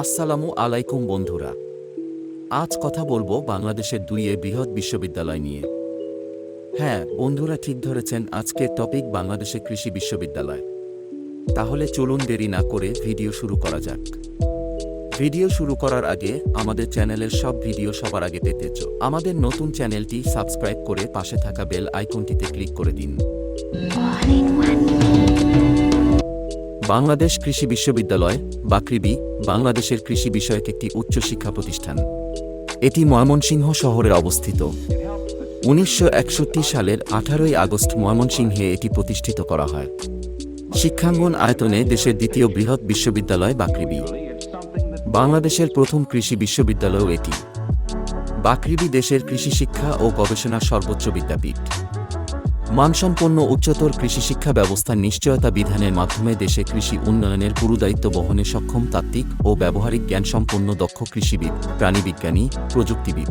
আসসালামু আলাইকুম বন্ধুরা। আজ কথা বলবো বাংলাদেশের দুইয়ে বৃহৎ বিশ্ববিদ্যালয় নিয়ে। হ্যাঁ বন্ধুরা, ঠিক ধরেছেন, আজকের টপিক বাংলাদেশের কৃষি বিশ্ববিদ্যালয়। তাহলে চলুন দেরি না করে ভিডিও শুরু করা যাক। ভিডিও শুরু করার আগে আমাদের চ্যানেলের সব ভিডিও সবার আগে পেতে আমাদের নতুন চ্যানেলটি সাবস্ক্রাইব করে পাশে থাকা বেল আইকনটিতে ক্লিক করে দিন। বাংলাদেশ কৃষি বিশ্ববিদ্যালয় বাকৃবি বাংলাদেশের কৃষি বিষয়ক একটি উচ্চশিক্ষা প্রতিষ্ঠান। এটি ময়মনসিংহ শহরে অবস্থিত। ১৯৬১ সালের ১৮ই আগস্ট ময়মনসিংহে এটি প্রতিষ্ঠিত করা হয়। শিক্ষাঙ্গন আয়তনে দেশের দ্বিতীয় বৃহৎ বিশ্ববিদ্যালয় বাকৃবি। বাংলাদেশের প্রথম কৃষি বিশ্ববিদ্যালয়ও এটি। বাকৃবি দেশের কৃষি শিক্ষা ও গবেষণার সর্বোচ্চ বিদ্যাপীঠ। মানসম্পন্ন উচ্চতর কৃষি শিক্ষা ব্যবস্থার নিশ্চয়তা বিধানের মাধ্যমে দেশে কৃষি উন্নয়নের গুরুদায়িত্ব বহনে সক্ষম তাত্ত্বিক ও ব্যবহারিক জ্ঞানসম্পন্ন দক্ষ কৃষিবিদ, প্রাণীবিজ্ঞানী, প্রযুক্তিবিদ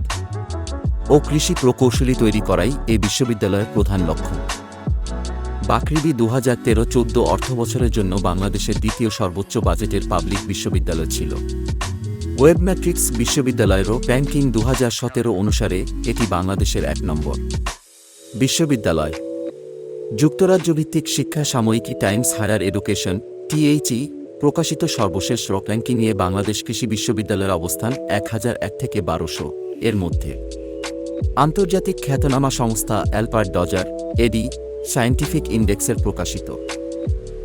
ও কৃষি প্রকৌশলী তৈরি করাই এই বিশ্ববিদ্যালয়ের প্রধান লক্ষ্য। বাকৃবি ২০১৩-১৪ অর্থবছরের জন্য বাংলাদেশের দ্বিতীয় সর্বোচ্চ বাজেটের পাবলিক বিশ্ববিদ্যালয় ছিল। ওয়েব ম্যাট্রিক্স বিশ্ববিদ্যালয়েরও র্যাঙ্কিং ২০১৭ অনুসারে এটি বাংলাদেশের ১ নম্বর বিশ্ববিদ্যালয়। যুক্তরাজ্যভিত্তিক শিক্ষা সাময়িকী টাইমস হায়ার এডুকেশন THE প্রকাশিত সর্বশেষ র্যাঙ্কিং নিয়ে বাংলাদেশ কৃষি বিশ্ববিদ্যালয়ের অবস্থান ১০০১ থেকে ১২০০ এর মধ্যে। আন্তর্জাতিক খ্যাতনামা সংস্থা অ্যালবার্ট ডজার এডি সায়েন্টিফিক ইন্ডেক্সের প্রকাশিত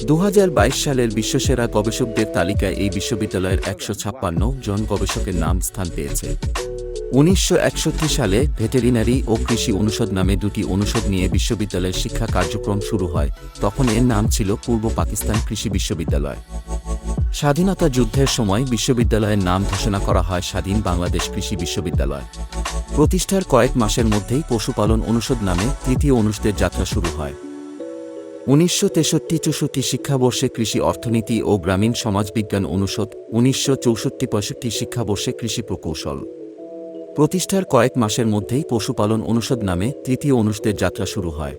২০২২ সালের বিশ্বসেরা গবেষকদের তালিকায় এই বিশ্ববিদ্যালয়ের ১৫৬ জন গবেষকের নাম স্থান পেয়েছে। ১৯৬১ সালে ভেটেরিনারি ও কৃষি অনুষদ নামে দুটি অনুষদ নিয়ে বিশ্ববিদ্যালয়ের শিক্ষা কার্যক্রম শুরু হয়। তখন এর নাম ছিল পূর্ব পাকিস্তান কৃষি বিশ্ববিদ্যালয়। স্বাধীনতা যুদ্ধের সময় বিশ্ববিদ্যালয়ের নাম ঘোষণা করা হয় স্বাধীন বাংলাদেশ কৃষি বিশ্ববিদ্যালয়। প্রতিষ্ঠার কয়েক মাসের মধ্যেই পশুপালন অনুষদ নামে তৃতীয় অনুষদের যাত্রা শুরু হয়। ১৯৬৩-৬৪ শিক্ষাবর্ষে কৃষি অর্থনীতি ও গ্রামীণ সমাজবিজ্ঞান অনুষদ, ১৯৬৪-৬৫ শিক্ষাবর্ষে কৃষি প্রকৌশল। প্রতিষ্ঠার কয়েক মাসের মধ্যেই পশুপালন অনুষদ নামে তৃতীয় অনুষদের যাত্রা শুরু হয়।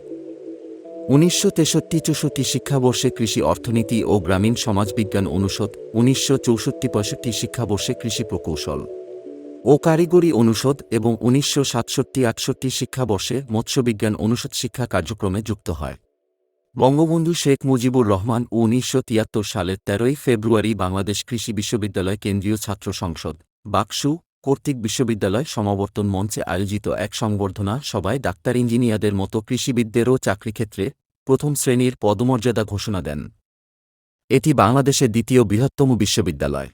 ১৯৬৩-৬৪ শিক্ষাবর্ষে কৃষি অর্থনীতি ও গ্রামীণ সমাজবিজ্ঞান অনুষদ, ১৯৬৪-৬৫ শিক্ষাবর্ষে কৃষি প্রকৌশল ও কারিগরি অনুষদ এবং ১৯৬৭-৬৮ শিক্ষাবর্ষে মৎস্যবিজ্ঞান অনুষদ শিক্ষা কার্যক্রমে যুক্ত হয়। বঙ্গবন্ধু শেখ মুজিবুর রহমান ১৯৭৩ সালের ১৩ই ফেব্রুয়ারি বাংলাদেশ কৃষি বিশ্ববিদ্যালয় কেন্দ্রীয় ছাত্র সংসদ বাকসু কর্তৃক বিশ্ববিদ্যালয় সমাবর্তন মঞ্চে আয়োজিত এক সংবর্ধনা সভায় ডাক্তার ইঞ্জিনিয়ারদের মতো কৃষিবিদদেরও চাকরিক্ষেত্রে প্রথম শ্রেণীর পদমর্যাদা ঘোষণা দেন। এটি বাংলাদেশের দ্বিতীয় বৃহত্তম বিশ্ববিদ্যালয়।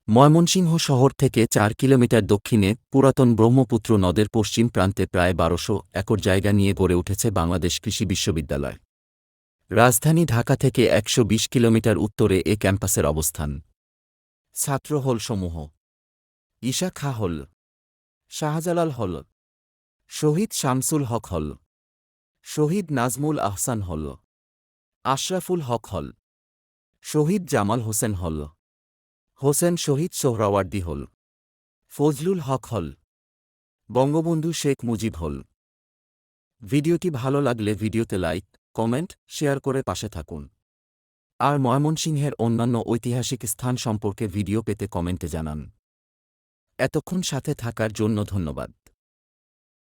ময়মনসিংহ শহর থেকে ৪ কিলোমিটার দক্ষিণে পুরাতন ব্রহ্মপুত্র নদের পশ্চিম প্রান্তে প্রায় ১২০০ একর জায়গা নিয়ে গড়ে উঠেছে বাংলাদেশ কৃষি বিশ্ববিদ্যালয়। রাজধানী ঢাকা থেকে ১২০ কিলোমিটার উত্তরে এ ক্যাম্পাসের অবস্থান। ছাত্র হলসমূহ: ঈশা খাঁ হল, শাহজালাল হল, শহীদ শামসুল হক হল, শহীদ নাজমুল আহসান হল, আশরাফুল হক হল, শহীদ জামাল হোসেন হল, হোসেন শহীদ সোহরাওয়ার্দী হল, ফজলুল হক হল, বঙ্গবন্ধু শেখ মুজিব হল। ভিডিওটি ভালো লাগলে ভিডিওতে লাইক, কমেন্ট, শেয়ার করে পাশে থাকুন। আর ময়মনসিংহের অন্যান্য ঐতিহাসিক স্থান সম্পর্কে ভিডিও পেতে কমেন্টে জানান। এতক্ষণ সাথে থাকার জন্য ধন্যবাদ।